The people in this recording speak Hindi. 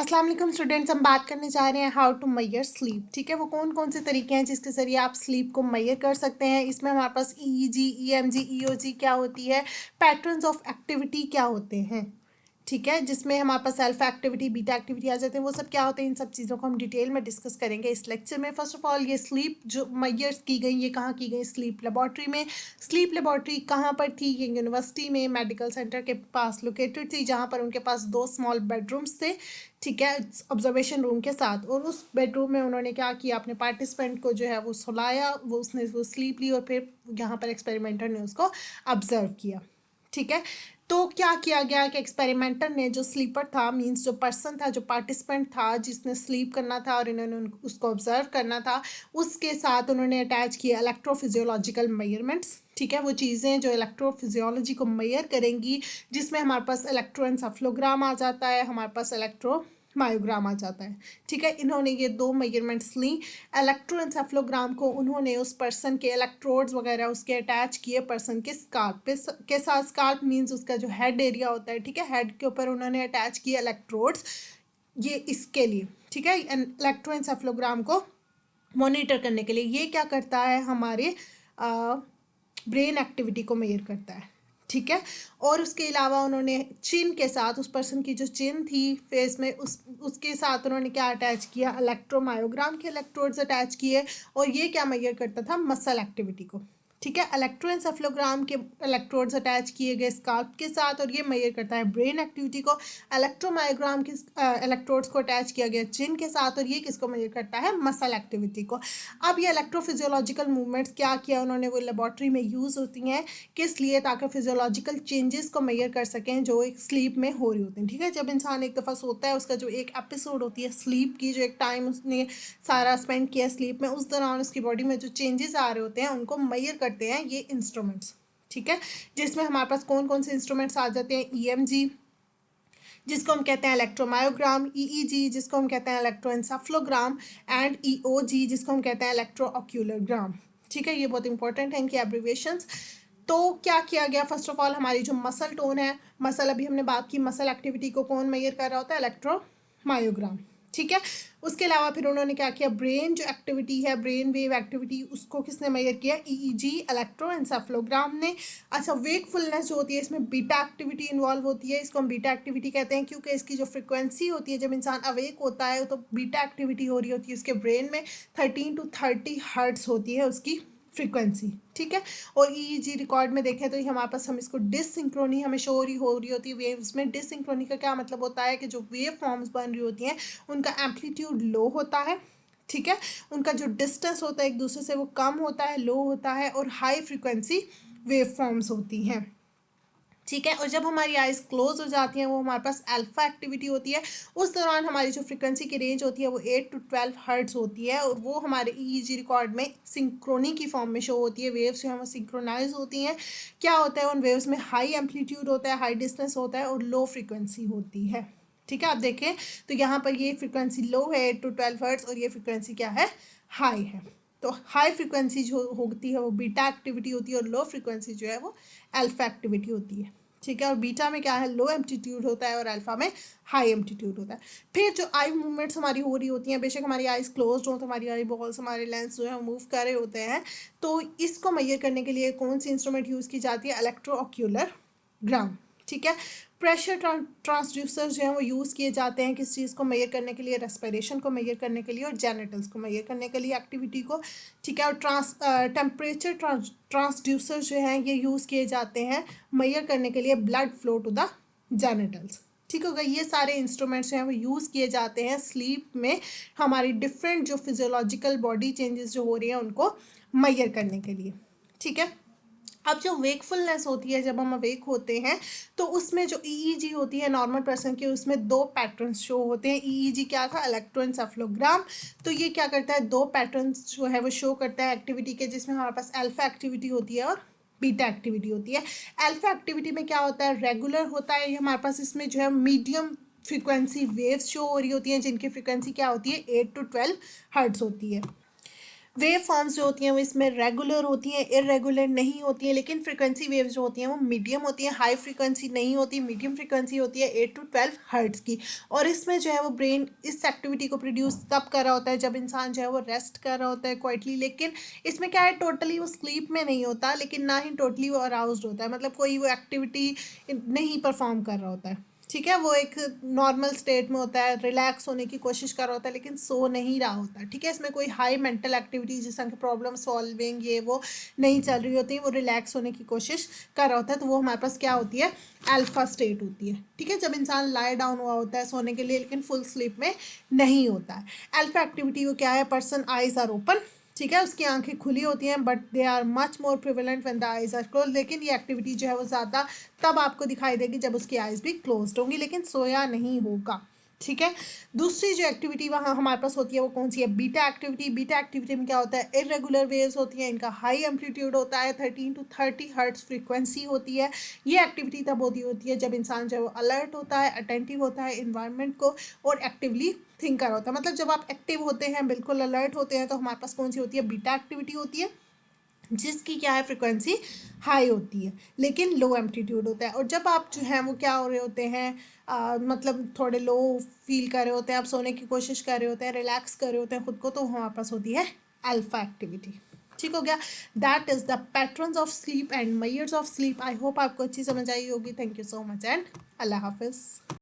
अस्सलाम वालेकुम स्टूडेंट्स, हम बात करने जा रहे हैं हाउ टू मैयर स्लीप। ठीक है, वो कौन कौन से तरीके हैं जिसके ज़रिए आप स्लीप को मैयर कर सकते हैं। इसमें हमारे पास ईईजी, ईएमजी, ईओजी क्या होती है, पैटर्न्स ऑफ एक्टिविटी क्या होते हैं। ठीक है, जिसमें हमारे पास अल्फा एक्टिविटी, बीटा एक्टिविटी आ जाते हैं। वो सब क्या होते हैं, इन सब चीज़ों को हम डिटेल में डिस्कस करेंगे इस लेक्चर में। फर्स्ट ऑफ ऑल, ये स्लीप जो मैयर की गई, ये कहाँ की गई, स्लीप लेबॉर्ट्री में। स्लीप लेबॉर्ट्री कहाँ पर थी, ये यूनिवर्सिटी में मेडिकल सेंटर के पास लोकेटेड थी, जहाँ पर उनके पास 2 स्मॉल बेडरूम्स थे। ठीक है, ऑब्जर्वेशन रूम के साथ। और उस बेडरूम में उन्होंने क्या किया, अपने पार्टिसिपेंट को जो है वो सुलाया, वो स्लीप ली और फिर यहाँ पर एक्सपेरिमेंटर ने उसको ऑब्जर्व किया। ठीक है, तो क्या किया गया कि एक्सपेरिमेंटर ने जो स्लीपर था, मींस जो पर्सन था, जो पार्टिसिपेंट था जिसने स्लीप करना था और इन्होंने उसको ऑब्जर्व करना था, उसके साथ उन्होंने अटैच किया इलेक्ट्रोफिजियोलॉजिकल मेजरमेंट्स। ठीक है, वो चीज़ें जो इलेक्ट्रोफिजियोलॉजी को मेयर करेंगी, जिसमें हमारे पास इलेक्ट्रोएन्सेफलोग्राम आ जाता है, हमारे पास मायोग्राम आ जाता है। ठीक है, इन्होंने ये 2 मेजरमेंट्स ली। इलेक्ट्रोएन्सेफलोग्राम को उन्होंने उस पर्सन के इलेक्ट्रोड्स वगैरह उसके अटैच किए पर्सन के स्काल्प पे के साथ। स्काल्प मींस उसका जो हेड एरिया होता है। ठीक है, हेड के ऊपर उन्होंने अटैच किए इलेक्ट्रोड्स, ये इसके लिए। ठीक है, इलेक्ट्रोएन्सेफलोग्राम को मॉनिटर करने के लिए। ये क्या करता है, हमारे ब्रेन एक्टिविटी को मेजर करता है। ठीक है, और उसके अलावा उन्होंने चिन के साथ, उस पर्सन की जो चिन थी फेस में, उसके साथ उन्होंने क्या अटैच किया, इलेक्ट्रोमायोग्राम के इलेक्ट्रोड्स अटैच किए। और ये क्या मेजर करता था, मसल एक्टिविटी को। ठीक है, इलेक्ट्रोएन्सेफलोग्राम के इलेक्ट्रोड्स अटैच किए गए स्काल्प के साथ, और ये मेजर करता है ब्रेन एक्टिविटी को। इलेक्ट्रोमायोग्राम के इलेक्ट्रोड्स को अटैच किया गया चिन के साथ, और ये किसको मेजर करता है, मसल एक्टिविटी को। अब ये इलेक्ट्रोफिजियोलॉजिकल मूवमेंट्स क्या किया उन्होंने, वो लेबॉर्ट्री में यूज़ होती हैं किस लिए, ताकि फिजियोलॉजिकल चेंजेस को मेजर कर सकें जो एक स्लीप में हो रही होती हैं। ठीक है, जब इंसान एक दफ़ा सोता है, उसका जो एक एपिसोड होती है स्लीप की, जो एक टाइम उसने सारा स्पेंड किया स्लीप में, उस दौरान उसकी बॉडी में जो चेंजेस आ रहे होते हैं उनको मेजर करते हैं ये इंस्ट्रूमेंट्स। ठीक है, जिसमें हमारे पास कौन कौन से इंस्ट्रूमेंट्स आ जाते हैं, ईएमजी जिसको हम कहते हैं इलेक्ट्रोमायोग्राम, ईईजी जिसको हम कहते हैं इलेक्ट्रोएन्सेफलोग्राम, एंड ईओजी जिसको हम कहते हैं इलेक्ट्रोऑक्यूलरग्राम। ठीक है, ये बहुत इंपॉर्टेंट है इनकी एब्रीविएशंस। तो क्या किया गया, फर्स्ट ऑफ ऑल हमारी जो मसल टोन है, मसल अभी हमने बात की, मसल एक्टिविटी को कौन मेजर कर रहा होता है, इलेक्ट्रोमायोग्राम। ठीक है, उसके अलावा फिर उन्होंने क्या किया, ब्रेन जो एक्टिविटी है, ब्रेन वेव एक्टिविटी, उसको किसने मेजर किया, ईईजी इलेक्ट्रोएन्सेफलोग्राम ने। अच्छा, वेकफुलनेस जो होती है, इसमें बीटा एक्टिविटी इन्वॉल्व होती है, इसको हम बीटा एक्टिविटी कहते हैं क्योंकि इसकी जो फ्रिक्वेंसी होती है, जब इंसान अवेक होता है तो बीटा एक्टिविटी हो रही होती है उसके ब्रेन में, 13 to 30 हर्ट्स होती है उसकी फ्रीक्वेंसी। ठीक है, और ईईजी रिकॉर्ड में देखें तो हमारे पास, हम इसको डिसिंक्रोनी हमें शो हो रही होती है वेव्स में। डिसिंक्रोनी का क्या मतलब होता है कि जो वेव फॉर्म्स बन रही होती हैं उनका एम्पलीट्यूड लो होता है। ठीक है, उनका जो डिस्टेंस होता है एक दूसरे से वो कम होता है, लो होता है, और हाई फ्रिक्वेंसी वेव फॉर्म्स होती हैं। ठीक है, और जब हमारी आइज़ क्लोज हो जाती हैं, वो हमारे पास अल्फा एक्टिविटी होती है। उस दौरान हमारी जो फ्रिक्वेंसी की रेंज होती है वो 8 to 12 हर्ट्ज होती है, और वो हमारे ईईजी रिकॉर्ड में सिंक्रोनी की फॉर्म में शो होती है। वेव्स जो हैं वो सिंक्रोनाइज होती हैं। क्या होता है, उन वेव्स में हाई एम्पलीट्यूड होता है, हाई डिस्टेंस होता है, और लो फ्रिक्वेंसी होती है। ठीक है, आप देखें तो यहाँ पर ये फ्रिक्वेंसी लो है 8 to 12 हर्ट्ज, और ये फ्रिक्वेंसी क्या है, हाई है। तो हाई फ्रिक्वेंसी जो होती है वो बीटा एक्टिविटी होती है, और लो फ्रिक्वेंसी जो है वो अल्फा एक्टिविटी होती है। ठीक है, और बीटा में क्या है, लो एम्पलीट्यूड होता है, और अल्फा में हाई एम्पलीट्यूड होता है। फिर जो आई मूवमेंट्स हमारी हो रही होती हैं, बेशक हमारी आइज क्लोज हो तो हमारी आई बॉल्स, हमारे लेंस जो है वो मूव कर रहे होते हैं, तो इसको मेजर करने के लिए कौन सी इंस्ट्रूमेंट यूज़ की जाती है, इलेक्ट्रोऑक्यूलर ग्राम। ठीक है, प्रेशर ट्रांसड्यूसर्स जो हैं वो यूज़ किए जाते हैं किस चीज़ को मेजर करने के लिए, रेस्पिरेशन को मेजर करने के लिए, और जेनिटल्स को मेजर करने के लिए, एक्टिविटी को। ठीक है, और टेम्परेचर ट्रांसड्यूसर्स जो हैं ये यूज़ किए जाते हैं मेजर करने के लिए blood flow to the genitals. ठीक होगा, ये सारे इंस्ट्रूमेंट्स जो हैं वो यूज़ किए जाते हैं स्लीप में हमारी डिफरेंट जो फिजियोलॉजिकल बॉडी चेंजेस जो हो रही हैं उनको मेजर करने के लिए। ठीक है, अब जो वेकफुलनेस होती है, जब हम अवेक होते हैं तो उसमें जो ईईजी होती है नॉर्मल पर्सन की, उसमें 2 पैटर्न्स शो होते हैं। ईईजी क्या था, इलेक्ट्रोएन्सेफलोग्राम। तो ये क्या करता है, 2 पैटर्न्स जो है वो शो करता है एक्टिविटी के, जिसमें हमारे पास अल्फा एक्टिविटी होती है और बीटा एक्टिविटी होती है। अल्फा एक्टिविटी में क्या होता है, रेगुलर होता है ये हमारे पास, इसमें जो है मीडियम फ्रिक्वेंसी वेव्स शो हो रही होती हैं, जिनकी फ्रिक्वेंसी क्या होती है, 8 to 12 हर्ट्ज होती है। वेव फॉर्म्स जो होती हैं वो इसमें रेगुलर होती हैं, इरेगुलर नहीं होती हैं, लेकिन फ्रिक्वेंसी वेव्स जो होती हैं वो मीडियम होती हैं, हाई फ्रिक्वेंसी नहीं होती, मीडियम फ्रिक्वेंसी होती है 8 to 12 हर्ट्ज की। और इसमें जो है वो ब्रेन इस एक्टिविटी को प्रोड्यूस तब कर रहा होता है जब इंसान जो है वो रेस्ट कर रहा होता है क्वाइटली। लेकिन इसमें क्या है, टोटली वो स्लीप में नहीं होता, लेकिन ना ही टोटली वो अराउज्ड होता है, मतलब कोई वो एक्टिविटी नहीं परफॉर्म कर रहा होता है। ठीक है, वो एक नॉर्मल स्टेट में होता है, रिलैक्स होने की कोशिश कर रहा होता है, लेकिन सो नहीं रहा होता। ठीक है, इसमें कोई हाई मेंटल एक्टिविटी जैसा कि प्रॉब्लम सॉल्विंग ये वो नहीं चल रही होती, वो रिलैक्स होने की कोशिश कर रहा होता है, तो वो हमारे पास क्या होती है, अल्फा स्टेट होती है। ठीक है, जब इंसान लाई डाउन हुआ होता है सोने के लिए, लेकिन फुल स्लीप में नहीं होता है। अल्फा एक्टिविटी वो क्या है, पर्सन आइज आर ओपन। ठीक है, उसकी आंखें खुली होती हैं, but they are much more prevalent when the eyes are close. लेकिन ये एक्टिविटी जो है वो ज़्यादा तब आपको दिखाई देगी जब उसकी आइज भी क्लोज्ड होंगी, लेकिन सोया नहीं होगा। ठीक है, दूसरी जो एक्टिविटी वहाँ हमारे पास होती है वो कौन सी है, बीटा एक्टिविटी। बीटा एक्टिविटी में क्या होता है, इरेगुलर वेव्स होती हैं, इनका हाई एम्पलीट्यूड होता है, 13 to 30 हर्ट्ज फ्रीक्वेंसी होती है। ये एक्टिविटी तब होती है जब इंसान जो है वो अलर्ट होता है, अटेंटिव होता है इन्वायरमेंट को, और एक्टिवली थिंक कर रहा होता है। मतलब जब आप एक्टिव होते हैं, बिल्कुल अलर्ट होते हैं, तो हमारे पास कौन सी होती है, बीटा एक्टिविटी होती है, जिसकी क्या है, फ्रिक्वेंसी हाई होती है लेकिन लो एम्पलीट्यूड होता है। और जब आप जो हैं वो क्या हो रहे होते हैं, मतलब थोड़े लो फील कर रहे होते हैं, आप सोने की कोशिश कर रहे होते हैं, रिलैक्स कर रहे होते हैं खुद को, तो हमारे पास होती है अल्फा एक्टिविटी। ठीक हो गया, that is the patterns of sleep and measures of sleep. I hope आपको अच्छी समझ आई होगी। Thank you so much and अल्लाह हाफिज़।